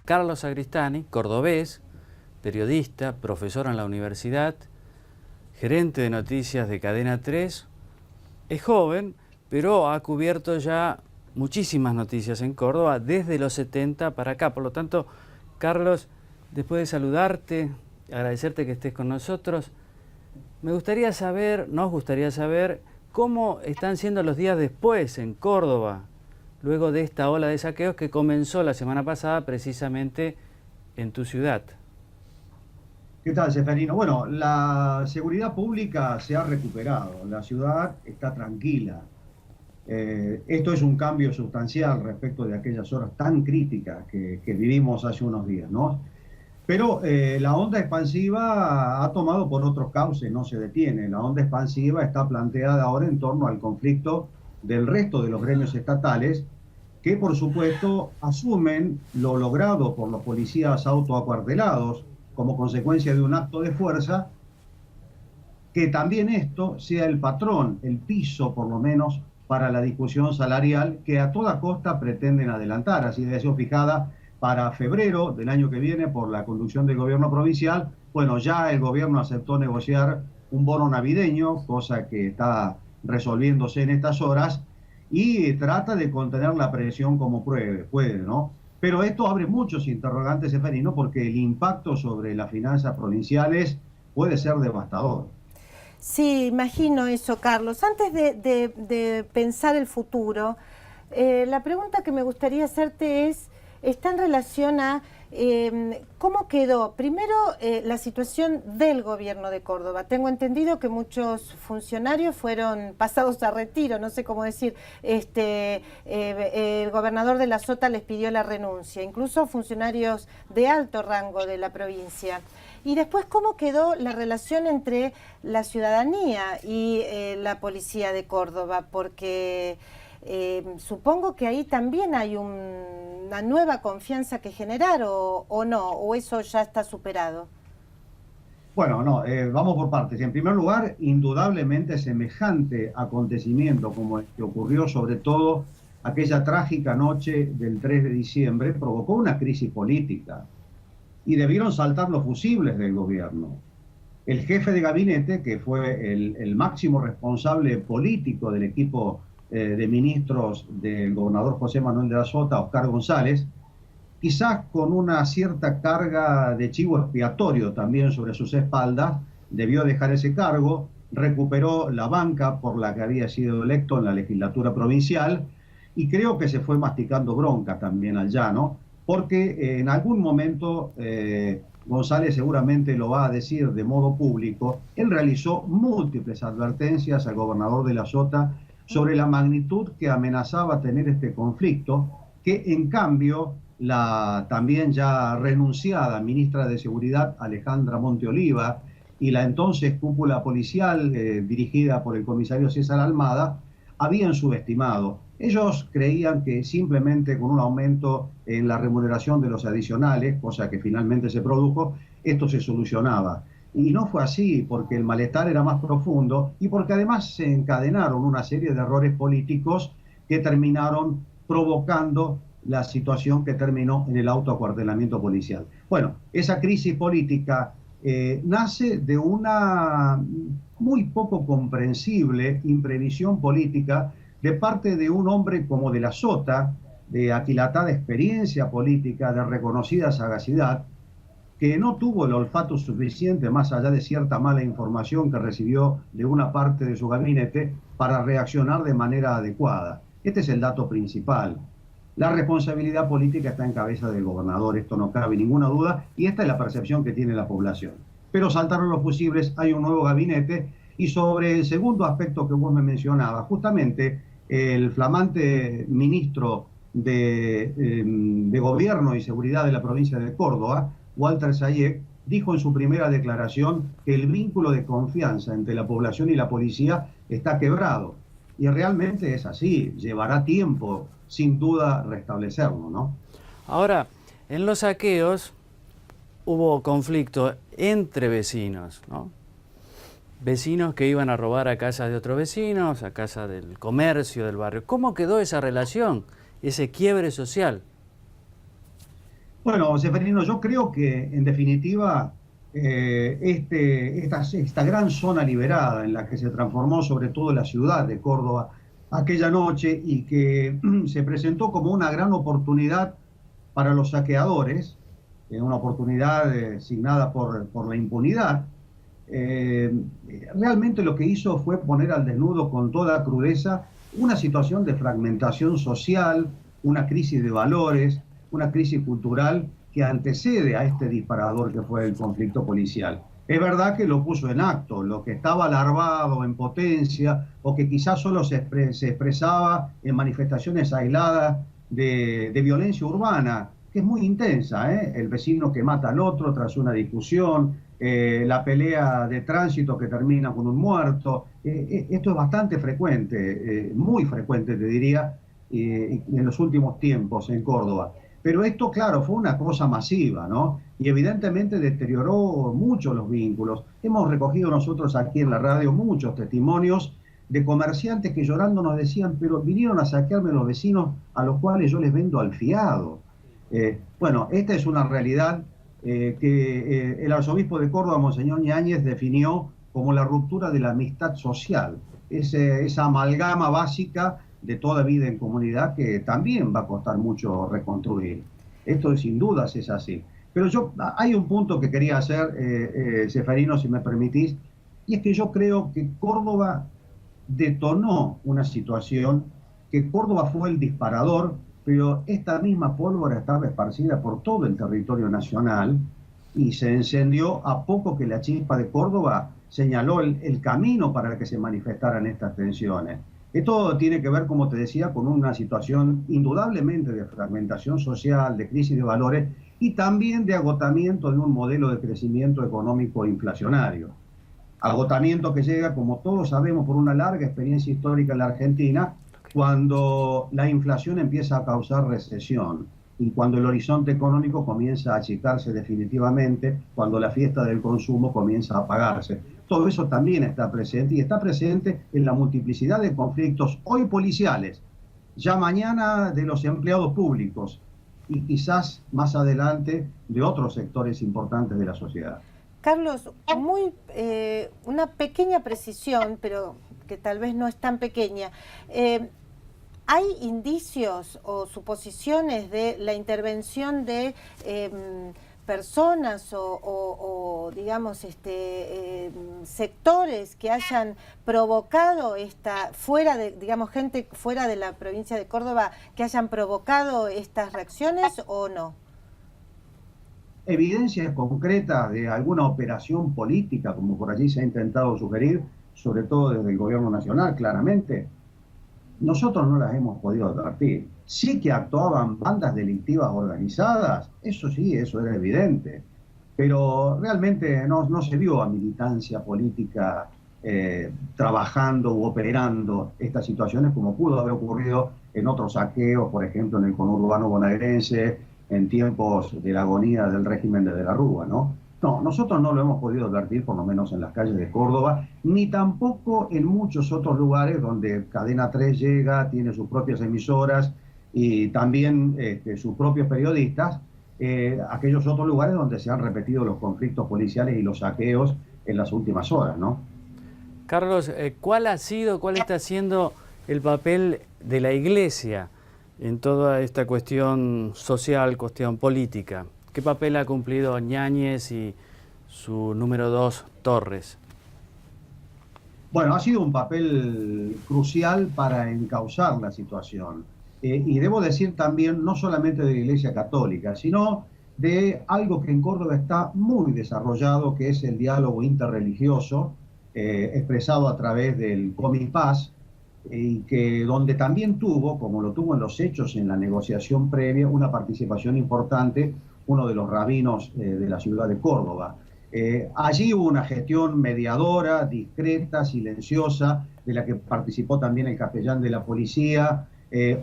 Carlos Sagristani, cordobés, periodista, profesor en la universidad, gerente de noticias de Cadena 3. Es joven, pero ha cubierto ya muchísimas noticias en Córdoba desde los 70 para acá. Por lo tanto, Carlos, después de saludarte, agradecerte que estés con nosotros, nos gustaría saber cómo están siendo los días después en Córdoba, luego de esta ola de saqueos que comenzó la semana pasada precisamente en tu ciudad. ¿Qué tal, Seferino? Bueno, la seguridad pública se ha recuperado, la ciudad está tranquila. Esto es un cambio sustancial respecto de aquellas horas tan críticas que vivimos hace unos días, ¿no? Pero la onda expansiva ha tomado por otros cauces, no se detiene. La onda expansiva está planteada ahora en torno al conflicto del resto de los gremios estatales, que por supuesto asumen lo logrado por los policías autoacuartelados como consecuencia de un acto de fuerza, que también esto sea el patrón, el piso por lo menos, para la discusión salarial que a toda costa pretenden adelantar. Así de sido fijada para febrero del año que viene por la conducción del gobierno provincial. Bueno, ya el gobierno aceptó negociar un bono navideño, cosa que está resolviéndose en estas horas, y trata de contener la presión como puede, ¿no? Pero esto abre muchos interrogantes, Seferino, porque el impacto sobre las finanzas provinciales puede ser devastador. Sí, imagino eso, Carlos. Antes de pensar el futuro, la pregunta que me gustaría hacerte está en relación a cómo quedó, primero, la situación del gobierno de Córdoba. Tengo entendido que muchos funcionarios fueron pasados a retiro, no sé cómo decir, el gobernador de la Sota les pidió la renuncia, incluso funcionarios de alto rango de la provincia. Y después, ¿cómo quedó la relación entre la ciudadanía y la policía de Córdoba? Porque supongo que ahí también hay una nueva confianza que generar, o no, o eso ya está superado. Bueno, no, vamos por partes. En primer lugar, indudablemente semejante acontecimiento como el que ocurrió sobre todo aquella trágica noche del 3 de diciembre provocó una crisis política y debieron saltar los fusibles del gobierno. El jefe de gabinete, que fue el máximo responsable político del equipo de ministros del gobernador José Manuel de la Sota, Oscar González, quizás con una cierta carga de chivo expiatorio también sobre sus espaldas, debió dejar ese cargo, recuperó la banca por la que había sido electo en la legislatura provincial y creo que se fue masticando bronca también al llano, porque en algún momento González seguramente lo va a decir de modo público. Él realizó múltiples advertencias al gobernador de la Sota sobre la magnitud que amenazaba tener este conflicto, que en cambio la también ya renunciada ministra de Seguridad Alejandra Monteoliva y la entonces cúpula policial dirigida por el comisario César Almada habían subestimado. Ellos creían que simplemente con un aumento en la remuneración de los adicionales, cosa que finalmente se produjo, esto se solucionaba. Y no fue así, porque el malestar era más profundo y porque además se encadenaron una serie de errores políticos que terminaron provocando la situación que terminó en el autoacuartelamiento policial. Bueno, esa crisis política nace de una muy poco comprensible imprevisión política de parte de un hombre como de la Sota, de aquilatada experiencia política, de reconocida sagacidad, que no tuvo el olfato suficiente, más allá de cierta mala información que recibió de una parte de su gabinete, para reaccionar de manera adecuada. Este es el dato principal. La responsabilidad política está en cabeza del gobernador, esto no cabe ninguna duda, y esta es la percepción que tiene la población. Pero saltaron los fusibles, hay un nuevo gabinete, y sobre el segundo aspecto que vos me mencionabas, justamente el flamante ministro de Gobierno y Seguridad de la provincia de Córdoba, Walter Sayek, dijo en su primera declaración que el vínculo de confianza entre la población y la policía está quebrado. Y realmente es así, llevará tiempo, sin duda, restablecerlo, ¿no? Ahora, en los saqueos hubo conflicto entre vecinos, ¿no? Vecinos que iban a robar a casas de otros vecinos, a casa del comercio del barrio. ¿Cómo quedó esa relación, ese quiebre social? Bueno, Seferino, yo creo que en definitiva esta gran zona liberada en la que se transformó sobre todo la ciudad de Córdoba aquella noche y que se presentó como una gran oportunidad para los saqueadores, una oportunidad signada por la impunidad, realmente lo que hizo fue poner al desnudo con toda crudeza una situación de fragmentación social, una crisis de valores, una crisis cultural que antecede a este disparador que fue el conflicto policial. Es verdad que lo puso en acto, lo que estaba larvado en potencia o que quizás solo se expresaba en manifestaciones aisladas de violencia urbana, que es muy intensa, ¿eh? El vecino que mata al otro tras una discusión, la pelea de tránsito que termina con un muerto. Esto es bastante frecuente, muy frecuente te diría, en los últimos tiempos en Córdoba. Pero esto, claro, fue una cosa masiva, ¿no? Y evidentemente deterioró mucho los vínculos. Hemos recogido nosotros aquí en la radio muchos testimonios de comerciantes que llorando nos decían, pero vinieron a saquearme los vecinos a los cuales yo les vendo al fiado. Bueno, esta es una realidad que el arzobispo de Córdoba, Monseñor Ñáñez, definió como la ruptura de la amistad social, esa amalgama básica de toda vida en comunidad que también va a costar mucho reconstruir. Esto sin dudas es así. Pero hay un punto que quería hacer, Seferino, si me permitís, y es que yo creo que Córdoba detonó una situación, que Córdoba fue el disparador, pero esta misma pólvora estaba esparcida por todo el territorio nacional y se encendió a poco que la chispa de Córdoba señaló el camino para que se manifestaran estas tensiones. Esto tiene que ver, como te decía, con una situación indudablemente de fragmentación social, de crisis de valores y también de agotamiento de un modelo de crecimiento económico inflacionario. Agotamiento que llega, como todos sabemos, por una larga experiencia histórica en la Argentina, cuando la inflación empieza a causar recesión y cuando el horizonte económico comienza a achicarse definitivamente, cuando la fiesta del consumo comienza a apagarse. Todo eso también está presente y está presente en la multiplicidad de conflictos hoy policiales, ya mañana de los empleados públicos y quizás más adelante de otros sectores importantes de la sociedad. Carlos, una pequeña precisión, pero que tal vez no es tan pequeña. ¿Hay indicios o suposiciones de la intervención de personas o digamos, sectores que hayan provocado gente fuera de la provincia de Córdoba, que hayan provocado estas reacciones o no? Evidencias concretas de alguna operación política, como por allí se ha intentado sugerir, sobre todo desde el gobierno nacional, claramente, nosotros no las hemos podido advertir. Sí que actuaban bandas delictivas organizadas, eso sí, eso era evidente, pero realmente no se vio a militancia política trabajando u operando estas situaciones como pudo haber ocurrido en otros saqueos, por ejemplo en el conurbano bonaerense, en tiempos de la agonía del régimen de la Rúa, ¿no? No, nosotros no lo hemos podido advertir, por lo menos en las calles de Córdoba, ni tampoco en muchos otros lugares donde Cadena 3 llega, tiene sus propias emisoras y también sus propios periodistas, aquellos otros lugares donde se han repetido los conflictos policiales y los saqueos en las últimas horas, ¿no? Carlos, cuál está siendo el papel de la Iglesia en toda esta cuestión social, cuestión política? ¿Qué papel ha cumplido Ñáñez y su número 2, Torres? Bueno, ha sido un papel crucial para encauzar la situación. Y debo decir también, no solamente de la Iglesia Católica, sino de algo que en Córdoba está muy desarrollado, que es el diálogo interreligioso, expresado a través del Comipaz, y que donde también tuvo, como lo tuvo en los hechos en la negociación previa, una participación importante uno de los rabinos de la ciudad de Córdoba. Allí hubo una gestión mediadora, discreta, silenciosa, de la que participó también el capellán de la policía,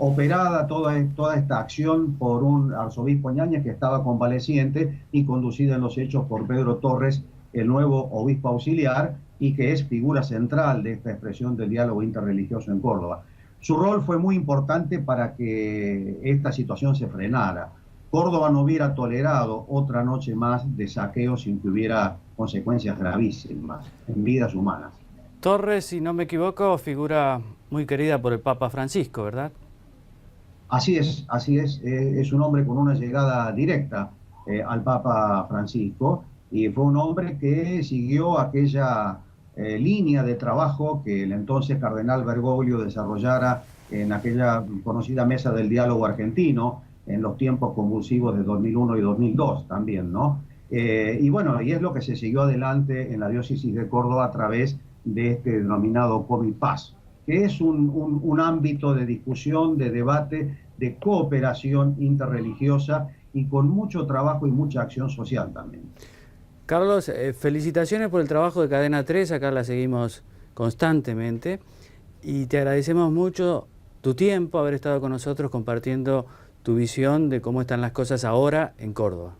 operada toda esta acción por un arzobispo Ñáñez que estaba convaleciente y conducida en los hechos por Pedro Torres, el nuevo obispo auxiliar, y que es figura central de esta expresión del diálogo interreligioso en Córdoba. Su rol fue muy importante para que esta situación se frenara. Córdoba no hubiera tolerado otra noche más de saqueo sin que hubiera consecuencias gravísimas en vidas humanas. Torres, si no me equivoco, figura muy querida por el Papa Francisco, ¿verdad? Así es un hombre con una llegada directa al Papa Francisco y fue un hombre que siguió aquella línea de trabajo que el entonces cardenal Bergoglio desarrollara en aquella conocida mesa del diálogo argentino en los tiempos convulsivos de 2001 y 2002 también, ¿no? Y bueno, y es lo que se siguió adelante en la diócesis de Córdoba a través de este denominado COVID Pass, que es un ámbito de discusión, de debate, de cooperación interreligiosa y con mucho trabajo y mucha acción social también. Carlos, felicitaciones por el trabajo de Cadena 3, acá la seguimos constantemente y te agradecemos mucho tu tiempo, haber estado con nosotros compartiendo tu visión de cómo están las cosas ahora en Córdoba.